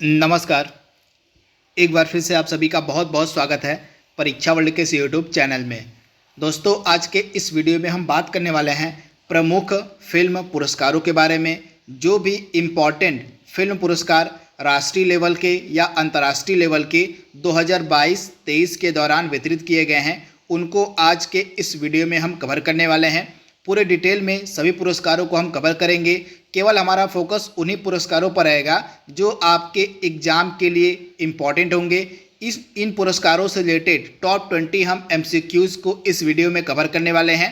नमस्कार। एक बार फिर से आप सभी का बहुत बहुत स्वागत है परीक्षा वर्ल्ड के इस यूट्यूब चैनल में। दोस्तों, आज के इस वीडियो में हम बात करने वाले हैं प्रमुख फिल्म पुरस्कारों के बारे में। जो भी इम्पॉर्टेंट फिल्म पुरस्कार राष्ट्रीय लेवल के या अंतर्राष्ट्रीय लेवल के 2022-23 के दौरान वितरित किए गए हैं, उनको आज के इस वीडियो में हम कवर करने वाले हैं। पूरे डिटेल में सभी पुरस्कारों को हम कवर करेंगे। केवल हमारा फोकस उन्हीं पुरस्कारों पर रहेगा जो आपके एग्ज़ाम के लिए इम्पॉर्टेंट होंगे। इन पुरस्कारों से रिलेटेड टॉप 20 हम MCQs को इस वीडियो में कवर करने वाले हैं।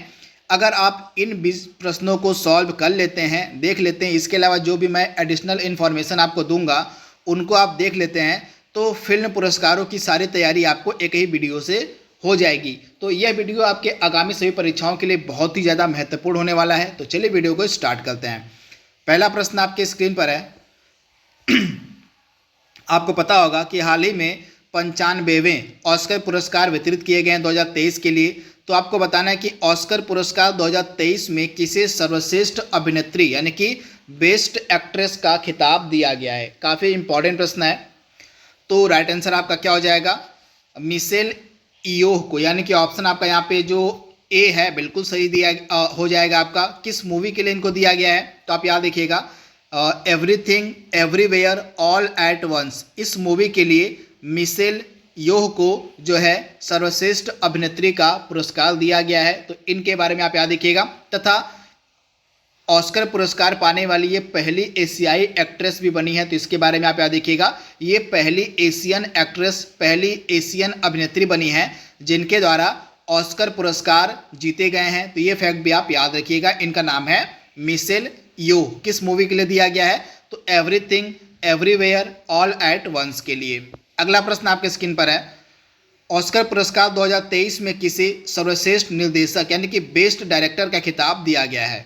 अगर आप इन 20 प्रश्नों को सॉल्व कर लेते हैं, देख लेते हैं, इसके अलावा जो भी मैं एडिशनल इन्फॉर्मेशन आपको दूंगा उनको आप देख लेते हैं, तो फिल्म पुरस्कारों की सारी तैयारी आपको एक ही वीडियो से हो जाएगी। तो यह वीडियो आपके आगामी सभी परीक्षाओं के लिए बहुत ही ज़्यादा महत्वपूर्ण होने वाला है। तो चलिए वीडियो को स्टार्ट करते हैं। पहला प्रश्न आपके स्क्रीन पर है। आपको पता होगा कि हाल ही में 95वें ऑस्कर पुरस्कार वितरित किए गए हैं 2023 के लिए। तो आपको बताना है कि ऑस्कर पुरस्कार 2023 में किसे सर्वश्रेष्ठ अभिनेत्री यानी कि बेस्ट एक्ट्रेस का खिताब दिया गया है। काफ़ी इंपॉर्टेंट प्रश्न है। तो राइट आंसर आपका क्या हो जाएगा? मिशेल ईओह को, यानी कि ऑप्शन आपका यहाँ पे जो ए है बिल्कुल सही दिया हो जाएगा आपका। किस मूवी के लिए इनको दिया गया है? तो आप याद देखिएगा, everything everywhere all at once. इस मूवी के लिए मिशेल योह को जो है सर्वश्रेष्ठ अभिनेत्री का पुरस्कार दिया गया है। तो इनके बारे में आप याद देखिएगा। तथा ऑस्कर पुरस्कार पाने वाली ये पहली एशियाई एक्ट्रेस भी बनी है। तो इसके बारे में आप याद देखिएगा, ये पहली एशियन एक्ट्रेस, पहली एशियन अभिनेत्री बनी है जिनके द्वारा ऑस्कर पुरस्कार जीते गए हैं। तो ये फैक्ट भी आप याद रखिएगा। इनका नाम है मिशेल योह। किस मूवी के लिए दिया गया है? तो everything everywhere all at once के लिए। अगला प्रश्न आपके स्क्रीन पर है। ऑस्कर पुरस्कार 2023 में किसे सर्वश्रेष्ठ निर्देशक यानी कि बेस्ट डायरेक्टर का खिताब दिया गया है?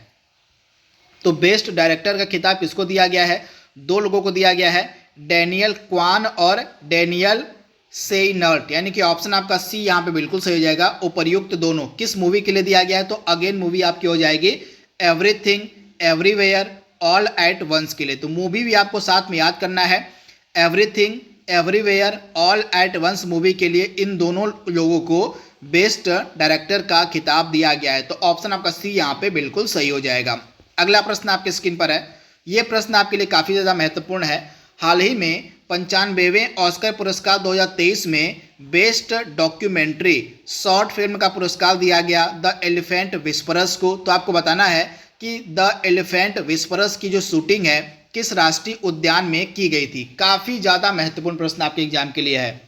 तो बेस्ट डायरेक्टर का खिताब किसको दिया गया है? दो लोगों को दिया गया है, डैनियल क्वान और डैनियल सेइनर्ट, यानी कि ऑप्शन आपका सी यहाँ पे बिल्कुल सही हो जाएगा। उपर्युक्त दोनों किस मूवी के लिए दिया गया है? तो अगेन मूवी आपकी हो जाएगी everything everywhere all at once के लिए। तो मूवी भी आपको साथ में याद करना है। Everything everywhere all at once movie के लिए इन दोनों लोगों को बेस्ट डायरेक्टर का खिताब दिया गया है। तो ऑप्शन आपका सी यहाँ पे बिल्कुल सही हो जाएगा। अगला प्रश्न आपके स्क्रीन पर है। यह प्रश्न आपके लिए काफ़ी ज़्यादा महत्वपूर्ण है। हाल ही में 95वें ऑस्कर पुरस्कार 2023 में बेस्ट डॉक्यूमेंट्री शॉर्ट फिल्म का पुरस्कार दिया गया द एलिफेंट विस्परर्स को। तो आपको बताना है कि द एलिफेंट विस्परर्स की जो शूटिंग है किस राष्ट्रीय उद्यान में की गई थी। काफ़ी ज़्यादा महत्वपूर्ण प्रश्न आपके एग्जाम के लिए है।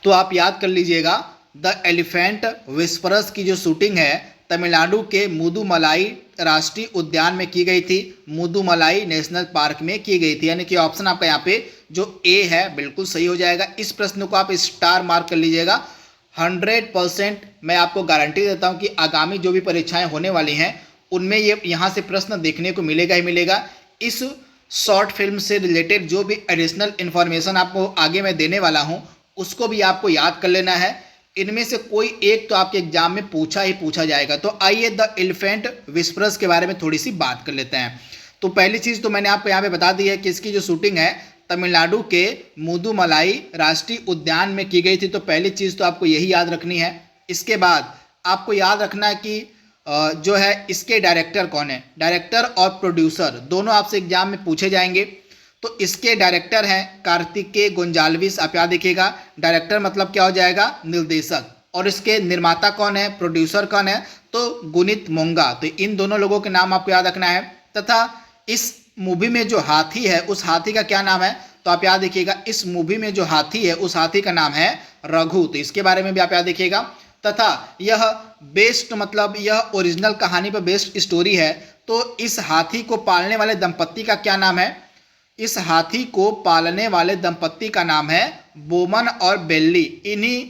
तो आप याद कर लीजिएगा, द एलिफेंट विस्परर्स की जो शूटिंग है तमिलनाडु के मुदुमलाई राष्ट्रीय उद्यान में की गई थी। मुदुमलाई नेशनल पार्क में की गई थी, यानी कि ऑप्शन आपका यहाँ पे जो ए है बिल्कुल सही हो जाएगा। इस प्रश्न को आप स्टार मार्क कर लीजिएगा। 100% मैं आपको गारंटी देता हूँ कि आगामी जो भी परीक्षाएं होने वाली हैं उनमें ये यहाँ से प्रश्न देखने को मिलेगा ही मिलेगा। इस शॉर्ट फिल्म से रिलेटेड जो भी एडिशनल इन्फॉर्मेशन आपको आगे मैं देने वाला हूँ उसको भी आपको याद कर लेना है। इनमें से कोई एक तो आपके एग्जाम में पूछा ही पूछा जाएगा। तो आइए द एलिफेंट विस्परर्स के बारे में थोड़ी सी बात कर लेते हैं। तो पहली चीज़ तो मैंने आपको यहाँ पे बता दी है कि इसकी जो शूटिंग है तमिलनाडु के मुदुमलाई राष्ट्रीय उद्यान में की गई थी। तो पहली चीज़ तो आपको यही याद रखनी है। इसके बाद आपको याद रखना है कि जो है इसके डायरेक्टर कौन है। डायरेक्टर और प्रोड्यूसर दोनों आपसे एग्जाम में पूछे जाएंगे। तो इसके डायरेक्टर हैं कार्तिकेय गोंजाल्विस, आप याद देखिएगा। डायरेक्टर मतलब क्या हो जाएगा? निर्देशक। और इसके निर्माता कौन है, प्रोड्यूसर कौन है? तो गुनित मोंगा। तो इन दोनों लोगों के नाम आपको याद रखना है। तथा इस मूवी में जो हाथी है उस हाथी का क्या नाम है? तो आप याद देखिएगा, इस मूवी में जो हाथी है उस हाथी का नाम है रघु। तो इसके बारे में भी आप याद देखिएगा। तथा यह बेस्ट मतलब यह ओरिजिनल कहानी पर बेस्ड स्टोरी है। तो इस हाथी को पालने वाले दंपत्ति का क्या नाम है? इस हाथी को पालने वाले दंपत्ति का नाम है बोमन और बेल्ली। इन्हीं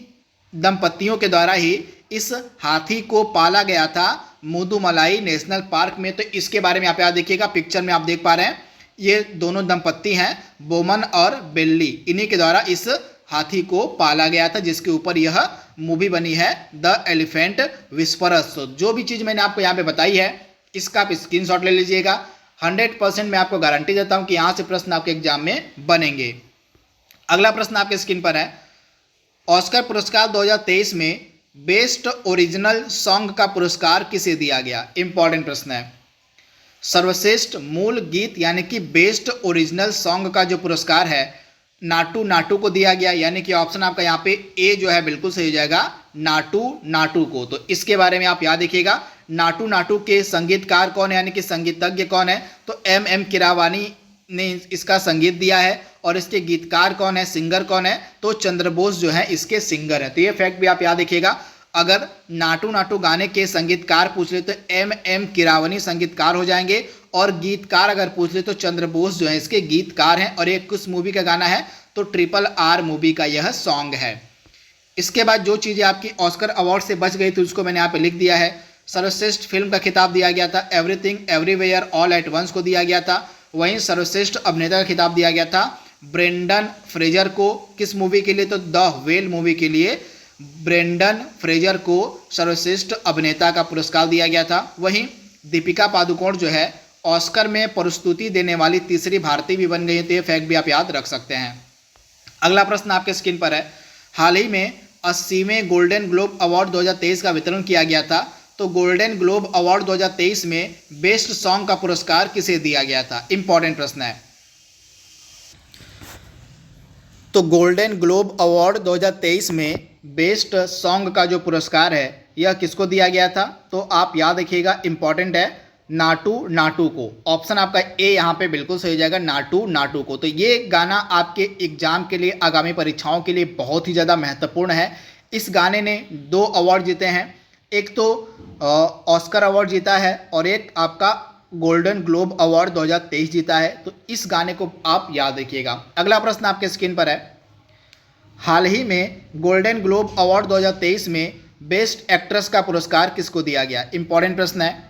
दंपत्तियों के द्वारा ही इस हाथी को पाला गया था मुदुमलाई नेशनल पार्क में। तो इसके बारे में आप याद देखिएगा। पिक्चर में आप देख पा रहे हैं ये दोनों दंपत्ति हैं बोमन और बेल्ली। इन्हीं के द्वारा इस हाथी को पाला गया था जिसके ऊपर यह मूवी बनी है द एलिफेंट विस्परर्स। जो भी चीज़ मैंने आपको यहाँ पे बताई है इसका आप स्क्रीनशॉट ले लीजिएगा। 100% मैं आपको गारंटी देता हूं कि यहां से प्रश्न आपके एग्जाम में बनेंगे। अगला प्रश्न आपके स्क्रीन पर है, ऑस्कर पुरस्कार 2023 में बेस्ट ओरिजिनल सॉन्ग का पुरस्कार किसे दिया गया? इंपॉर्टेंट प्रश्न है। सर्वश्रेष्ठ मूल गीत यानी कि बेस्ट ओरिजिनल सॉन्ग का जो पुरस्कार है नाटू नाटू को दिया गया, यानी कि ऑप्शन आपका यहाँ पे ए जो है बिल्कुल सही हो जाएगा, नाटू नाटू को। तो इसके बारे में आप याद रखिएगा, नाटू नाटू के संगीतकार कौन है यानी कि संगीतज्ञ कौन है? तो एम कीरावानी ने इसका संगीत दिया है। और इसके गीतकार कौन है, सिंगर कौन है? तो चंद्रबोस जो है इसके सिंगर है। तो ये फैक्ट भी आप याद रखिएगा, अगर नाटू नाटू गाने के संगीतकार पूछ ले तो एम कीरावानी संगीतकार हो जाएंगे, और गीतकार अगर पूछ ले तो चंद्रबोस जो है इसके गीतकार हैं। और ये किस मूवी का गाना है? तो RRR मूवी का यह सॉन्ग है। इसके बाद जो चीज़ें आपकी ऑस्कर अवार्ड से बच गई थी उसको मैंने यहाँ पे लिख दिया है। सर्वश्रेष्ठ फिल्म का खिताब दिया गया था everything everywhere all at once को दिया गया था। वहीं सर्वश्रेष्ठ अभिनेता का खिताब दिया गया था ब्रेंडन फ्रेजर को, किस मूवी के लिए? तो द वेल मूवी के लिए ब्रेंडन फ्रेजर को सर्वश्रेष्ठ अभिनेता का पुरस्कार दिया गया था। वहीं दीपिका पादुकोण जो है ऑस्कर में प्रस्तुति देने वाली तीसरी भारतीय भी बन गई है। तो ये फैक्ट भी आप याद रख सकते हैं। अगला प्रश्न आपके स्क्रीन पर है, हाल ही में 80वें गोल्डन ग्लोब अवार्ड 2023 का वितरण किया गया था। तो गोल्डन ग्लोब अवार्ड 2023 में बेस्ट सॉन्ग का पुरस्कार किसे दिया गया था? इंपॉर्टेंट प्रश्न है। तो गोल्डन ग्लोब अवार्ड 2023 में बेस्ट सॉन्ग का जो पुरस्कार है यह किसको दिया गया था? तो आप याद रखिएगा, इंपॉर्टेंट है, नाटू नाटू को। ऑप्शन आपका ए यहाँ पे बिल्कुल सही हो जाएगा, नाटू नाटू को। तो ये गाना आपके एग्जाम के लिए, आगामी परीक्षाओं के लिए बहुत ही ज़्यादा महत्वपूर्ण है। इस गाने ने 2 अवार्ड जीते हैं, एक तो ऑस्कर अवार्ड जीता है और एक आपका गोल्डन ग्लोब अवार्ड 2023 जीता है। तो इस गाने को आप याद रखिएगा। अगला प्रश्न आपके स्क्रीन पर है, हाल ही में गोल्डन ग्लोब अवार्ड 2023 में बेस्ट एक्ट्रेस का पुरस्कार किसको दिया गया? इंपॉर्टेंट प्रश्न है।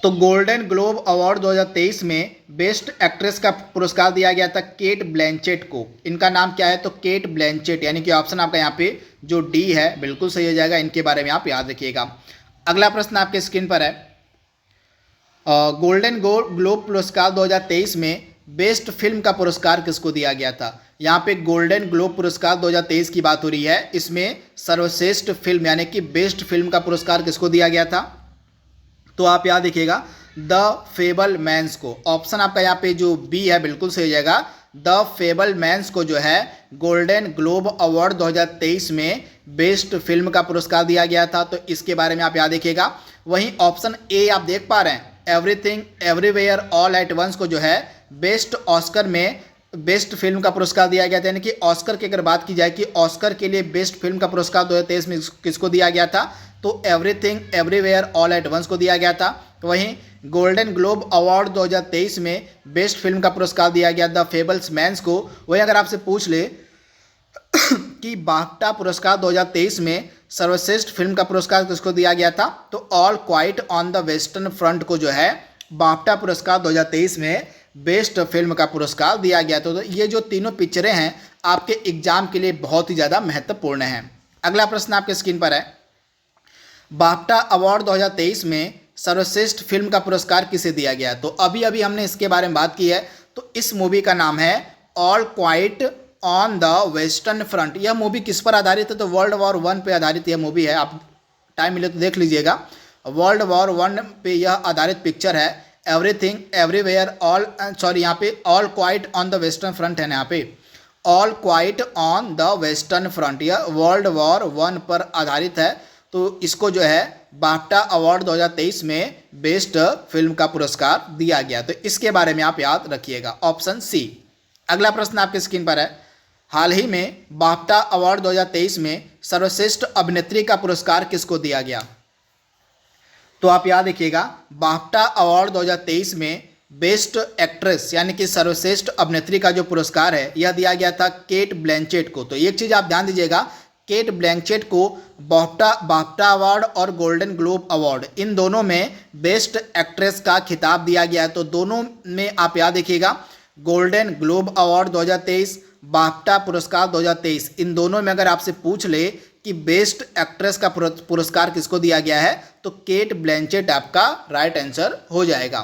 तो गोल्डन ग्लोब अवार्ड 2023 में बेस्ट एक्ट्रेस का पुरस्कार दिया गया था केट ब्लैंचेट को। इनका नाम क्या है? तो केट ब्लैंचेट, यानी कि ऑप्शन आपका यहाँ पे जो डी है बिल्कुल सही हो जाएगा। इनके बारे में आप याद रखिएगा। अगला प्रश्न आपके स्क्रीन पर है, गोल्डन ग्लोब पुरस्कार 2023 में बेस्ट फिल्म का पुरस्कार किसको दिया गया था? यहाँ पे गोल्डन ग्लोब पुरस्कार 2023 की बात हो रही है। इसमें सर्वश्रेष्ठ फिल्म यानी कि बेस्ट फिल्म का पुरस्कार किसको दिया गया था? तो आप याद रखिएगा, द फेबलमैन्स को। ऑप्शन आपका यहाँ पे जो बी है बिल्कुल सही हो जाएगा, द फेबलमैन्स को जो है गोल्डन ग्लोब अवार्ड 2023 में बेस्ट फिल्म का पुरस्कार दिया गया था। तो इसके बारे में आप याद रखिएगा। वहीं ऑप्शन ए आप देख पा रहे हैं, everything everywhere all at once को जो है बेस्ट ऑस्कर में बेस्ट फिल्म का पुरस्कार दिया गया था। यानी कि ऑस्कर की अगर बात की जाए कि ऑस्कर के लिए बेस्ट फिल्म का पुरस्कार 2023 में किसको दिया गया था? तो everything everywhere all at once को दिया गया था। वहीं गोल्डन ग्लोब अवार्ड 2023 में बेस्ट फिल्म का पुरस्कार दिया गया द फेबल्समैन्स को। वहीं अगर आपसे पूछ ले कि बाफ्टा पुरस्कार 2023 में सर्वश्रेष्ठ फिल्म का पुरस्कार किसको दिया गया था? तो all quite on the western front को जो है बाफ्टा पुरस्कार 2023 में बेस्ट फिल्म का पुरस्कार दिया गया। तो ये जो तीनों पिक्चरें हैं आपके एग्जाम के लिए बहुत ही ज़्यादा महत्वपूर्ण हैं। अगला प्रश्न आपके स्क्रीन पर है, बाफ्टा अवार्ड 2023 में सर्वश्रेष्ठ फिल्म का पुरस्कार किसे दिया गया? तो अभी अभी हमने इसके बारे में बात की है। तो इस मूवी का नाम है all quite on the western front. यह मूवी किस पर आधारित है? तो वर्ल्ड वॉर 1 पे आधारित यह मूवी है। आप टाइम मिले तो देख लीजिएगा। वर्ल्ड वॉर 1 पे यह आधारित पिक्चर है। एवरीथिंग एवरीवेयर ऑल यहाँ पे all quite on the western front है ना, यहाँ पे all quite on the western front, यह वर्ल्ड वॉर 1 पर आधारित है। तो इसको जो है बाफ्टा अवार्ड 2023 में बेस्ट फिल्म का पुरस्कार दिया गया। तो इसके बारे में आप याद रखिएगा, ऑप्शन सी। अगला प्रश्न आपके स्क्रीन पर है, हाल ही में बाफ्टा अवार्ड 2023 में सर्वश्रेष्ठ अभिनेत्री का पुरस्कार किसको दिया गया? तो आप याद रखिएगा, बाफ्टा अवार्ड 2023 में बेस्ट एक्ट्रेस यानी कि सर्वश्रेष्ठ अभिनेत्री का जो पुरस्कार है यह दिया गया था केट ब्लैंचेट को। तो एक चीज़ आप ध्यान दीजिएगा, केट ब्लैंचेट को बाफ्टा अवार्ड और गोल्डन ग्लोब अवार्ड इन दोनों में बेस्ट एक्ट्रेस का खिताब दिया गया है। तो दोनों में आप याद रखिएगा, गोल्डन ग्लोब अवार्ड 2023, बाफ्टा पुरस्कार 2023, इन दोनों में अगर आपसे पूछ ले कि बेस्ट एक्ट्रेस का पुरस्कार किसको दिया गया है तो केट ब्लैंचेट आपका राइट आंसर हो जाएगा।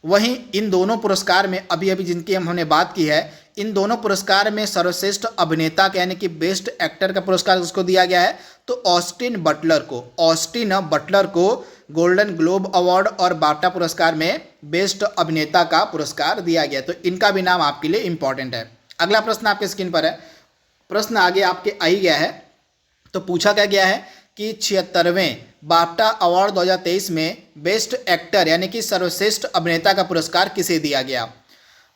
वहीं इन दोनों पुरस्कार में अभी अभी जिनकी हमने बात की है, इन दोनों पुरस्कार में सर्वश्रेष्ठ अभिनेता का यानी कि बेस्ट एक्टर का पुरस्कार उसको दिया गया है तो ऑस्टिन बटलर को गोल्डन ग्लोब अवार्ड और बाफ्टा पुरस्कार में बेस्ट अभिनेता का पुरस्कार दिया गया। तो इनका भी नाम आपके लिए इंपॉर्टेंट है। अगला प्रश्न आपके स्क्रीन पर है, प्रश्न आगे आपके आ ही गया है। तो पूछा क्या गया है कि 76वें बाफ्टा अवार्ड 2023 में बेस्ट एक्टर यानी कि सर्वश्रेष्ठ अभिनेता का पुरस्कार किसे दिया गया।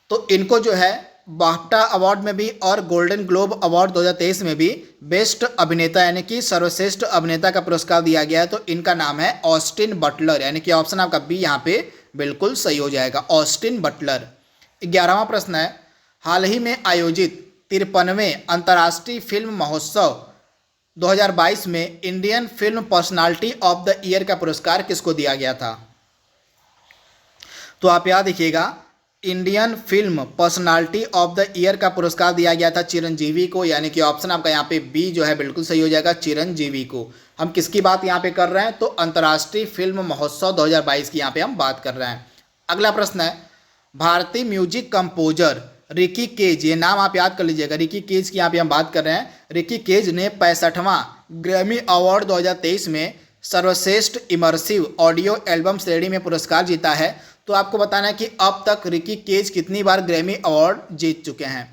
तो इनको जो है बाफ्टा अवार्ड में भी और गोल्डन ग्लोब अवार्ड 2023 में भी बेस्ट अभिनेता यानी कि सर्वश्रेष्ठ अभिनेता का पुरस्कार दिया गया है। तो इनका नाम है ऑस्टिन बटलर, यानी कि ऑप्शन आपका बी यहाँ पे बिल्कुल सही हो जाएगा, ऑस्टिन बटलर। 11वां प्रश्न है, हाल ही में आयोजित 53वें अंतर्राष्ट्रीय फिल्म महोत्सव 2022 में Indian film personality of the year का पुरस्कार किसको दिया गया था। तो आप याद रखिएगा, Indian film personality of the year का पुरस्कार दिया गया था चिरंजीवी को, यानी कि ऑप्शन आपका यहाँ पे बी जो है बिल्कुल सही हो जाएगा, चिरंजीवी को। हम किसकी बात यहाँ पे कर रहे हैं, तो अंतर्राष्ट्रीय फिल्म महोत्सव 2022 की यहाँ पे हम बात कर रहे हैं। अगला प्रश्न है, भारतीय म्यूजिक कंपोजर रिकी केज, ये नाम आप याद कर लीजिएगा, रिकी केज की यहाँ पे हम बात कर रहे हैं। रिकी केज ने 65वां ग्रैमी अवार्ड 2023 में सर्वश्रेष्ठ इमर्सिव ऑडियो एल्बम श्रेणी में पुरस्कार जीता है। तो आपको बताना है कि अब तक रिकी केज कितनी बार ग्रैमी अवार्ड जीत चुके हैं।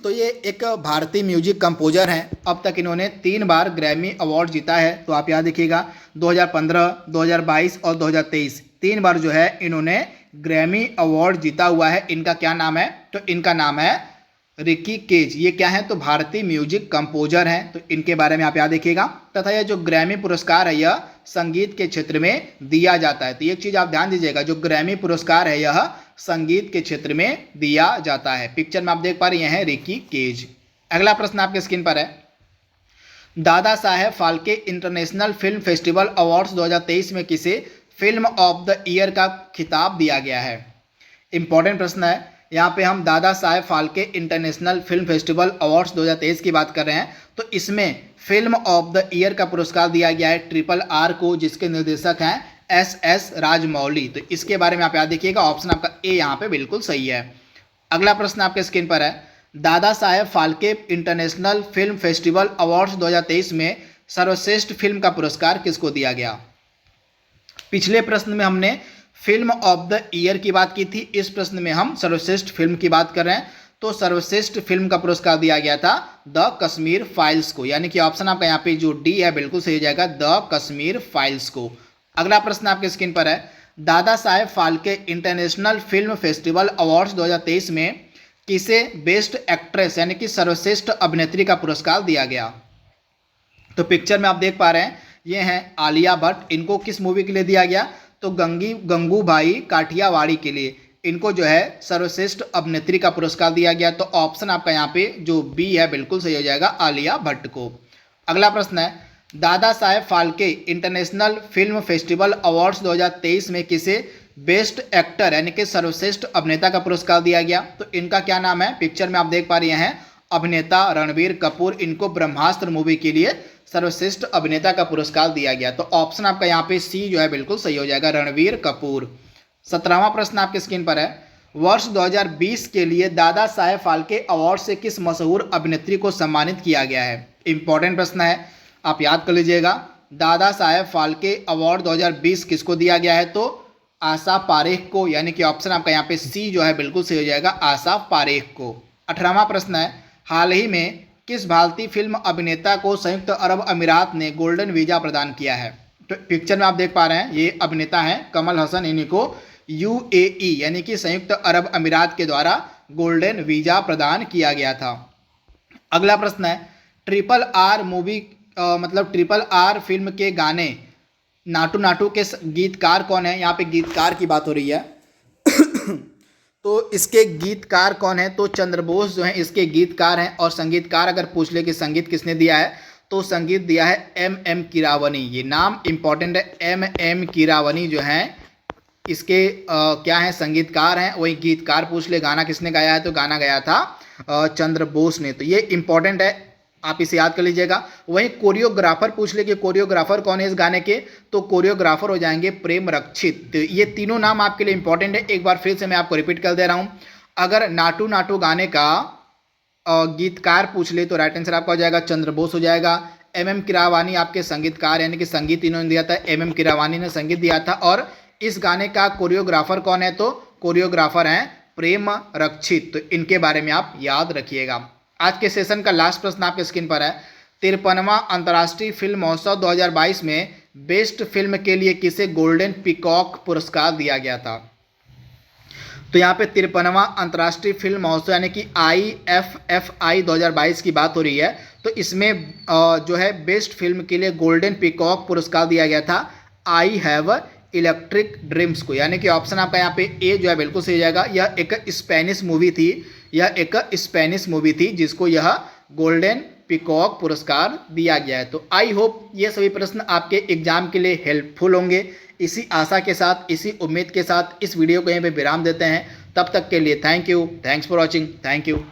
तो ये एक भारतीय म्यूजिक कंपोजर हैं, अब तक इन्होंने 3 बार ग्रैमी अवार्ड जीता है। तो आप याद रखिएगा 2015, 2022 और 2023 3 बार जो है इन्होंने ग्रैमी अवार्ड जीता हुआ है। इनका क्या नाम है, तो इनका नाम है रिकी केज। ये क्या है, तो भारतीय म्यूजिक कंपोजर हैं। तो इनके बारे में आप याद रखिएगा। तथा यह जो ग्रैमी पुरस्कार है यह संगीत के क्षेत्र में दिया जाता है। तो एक चीज आप ध्यान दीजिएगा, जो ग्रैमी पुरस्कार है यह संगीत के क्षेत्र में दिया जाता है। पिक्चर में आप देख पा रहे हैं रिकी केज। अगला प्रश्न आपके स्क्रीन पर है, Dada Saheb Phalke international film festival awards 2023 में किसे फिल्म ऑफ द ईयर का खिताब दिया गया है। इंपॉर्टेंट प्रश्न है। यहाँ पे हम Dada Saheb Phalke international film festival awards 2023 की बात कर रहे हैं। तो इसमें फिल्म ऑफ द ईयर का पुरस्कार दिया गया है RRR को, जिसके निर्देशक हैं SS राजमौली। तो इसके बारे में आप याद रखिएगा, ऑप्शन आपका ए यहाँ पे बिल्कुल सही है। अगला प्रश्न आपके स्क्रीन पर है, Dada Saheb Phalke international film festival awards 2023 में सर्वश्रेष्ठ फिल्म का पुरस्कार किसको दिया गया। पिछले प्रश्न में हमने फिल्म ऑफ द ईयर की बात की थी, इस प्रश्न में हम सर्वश्रेष्ठ फिल्म की बात कर रहे हैं। तो सर्वश्रेष्ठ फिल्म का पुरस्कार दिया गया था द कश्मीर फाइल्स को, यानी कि ऑप्शन आपका यहाँ पे जो डी है बिल्कुल सही हो जाएगा, द कश्मीर फाइल्स को। अगला प्रश्न आपके स्क्रीन पर है, Dada Saheb Phalke international film festival awards 2023 में किसे बेस्ट एक्ट्रेस यानी कि सर्वश्रेष्ठ अभिनेत्री का पुरस्कार दिया गया। तो पिक्चर में आप देख पा रहे हैं, ये हैं आलिया भट्ट। इनको किस मूवी के लिए दिया गया, तो गंगूबाई काठियावाड़ी के लिए इनको जो है सर्वश्रेष्ठ अभिनेत्री का पुरस्कार दिया गया। तो ऑप्शन आपका यहाँ पे जो बी है बिल्कुल सही हो जाएगा, आलिया भट्ट को। अगला प्रश्न है, Dada Saheb Phalke international film festival awards 2023 में किसे बेस्ट एक्टर यानी कि सर्वश्रेष्ठ अभिनेता का पुरस्कार दिया गया। तो इनका क्या नाम है, पिक्चर में आप देख पा रहे हैं अभिनेता रणबीर कपूर। इनको ब्रह्मास्त्र मूवी के लिए सर्वश्रेष्ठ अभिनेता का पुरस्कार दिया गया। तो ऑप्शन आपका यहाँ पे सी जो है बिल्कुल सही हो जाएगा, रणबीर कपूर। 17वां प्रश्न आपके स्क्रीन पर है, वर्ष 2020 के लिए दादा साहेब फाल्के अवार्ड से किस मशहूर अभिनेत्री को सम्मानित किया गया है। इंपॉर्टेंट प्रश्न है, आप याद कर लीजिएगा। दादा साहेब फाल्के अवार्ड 2020 किसको दिया गया है, तो आशा पारेख को, यानी कि ऑप्शन आपका यहाँ पे सी जो है बिल्कुल सही हो जाएगा, आशा पारेख को। 18वां प्रश्न है, हाल ही में किस भारतीय फिल्म अभिनेता को संयुक्त अरब अमीरात ने गोल्डन वीजा प्रदान किया है। तो पिक्चर में आप देख पा रहे हैं ये अभिनेता हैं कमल हसन। इन्हीं को UAE यानी कि संयुक्त अरब अमीरात के द्वारा गोल्डन वीजा प्रदान किया गया था। अगला प्रश्न है, RRR मूवी RRR फिल्म के गाने नाटू नाटू के गीतकार कौन है। यहाँ पे गीतकार की बात हो रही है तो इसके गीतकार कौन है, तो चंद्रबोस जो हैं इसके गीतकार हैं। और संगीतकार अगर पूछ ले कि संगीत किसने दिया है, तो संगीत दिया है MM कीरावनी। ये नाम इंपॉर्टेंट है, MM कीरावनी जो हैं इसके क्या हैं, संगीतकार हैं। वही गीतकार पूछ ले गाना किसने गाया है, तो गाना गाया था चंद्रबोस ने। तो ये इंपॉर्टेंट है, आप इसे याद कर लीजिएगा। वहीं कोरियोग्राफर पूछ ले कि कोरियोग्राफर कौन है इस गाने के, तो कोरियोग्राफर हो जाएंगे प्रेम रक्षित। तो ये तीनों नाम आपके लिए इंपॉर्टेंट है, एक बार फिर से मैं आपको रिपीट कर दे रहा हूं। अगर नाटू नाटू गाने का गीतकार पूछ ले तो राइट आंसर आपका हो जाएगा चंद्र बोस हो जाएगा। MM कीरावानी आपके संगीतकार यानी कि संगीत इन्होंने दिया था, MM कीरावानी ने संगीत दिया था। और इस गाने का कोरियोग्राफर कौन है, तो कोरियोग्राफर हैं प्रेम रक्षित। तो इनके बारे में आप याद रखिएगा। आज के सेशन का लास्ट प्रश्न आपके स्क्रीन पर है, 53वां अंतर्राष्ट्रीय फिल्म महोत्सव 2022 में बेस्ट फिल्म के लिए किसे गोल्डन पीकॉक पुरस्कार दिया गया था। तो यहाँ पे 53वां अंतर्राष्ट्रीय फिल्म महोत्सव यानी कि IFFI 2022 की बात हो रही है। तो इसमें जो है बेस्ट फिल्म के लिए गोल्डन पीकॉक पुरस्कार दिया गया था आई हैव इलेक्ट्रिक ड्रीम्स को, यानी कि ऑप्शन आपका यहाँ पे ए जो है बिल्कुल सही हो जाएगा। यह एक स्पेनिश मूवी थी, यह एक स्पेनिश मूवी थी जिसको यह गोल्डन पीकॉक पुरस्कार दिया गया है। तो आई होप ये सभी प्रश्न आपके एग्जाम के लिए हेल्पफुल होंगे। इसी आशा के साथ, इसी उम्मीद के साथ इस वीडियो को यहीं पे विराम देते हैं। तब तक के लिए thank you, thanks for watching, thank you.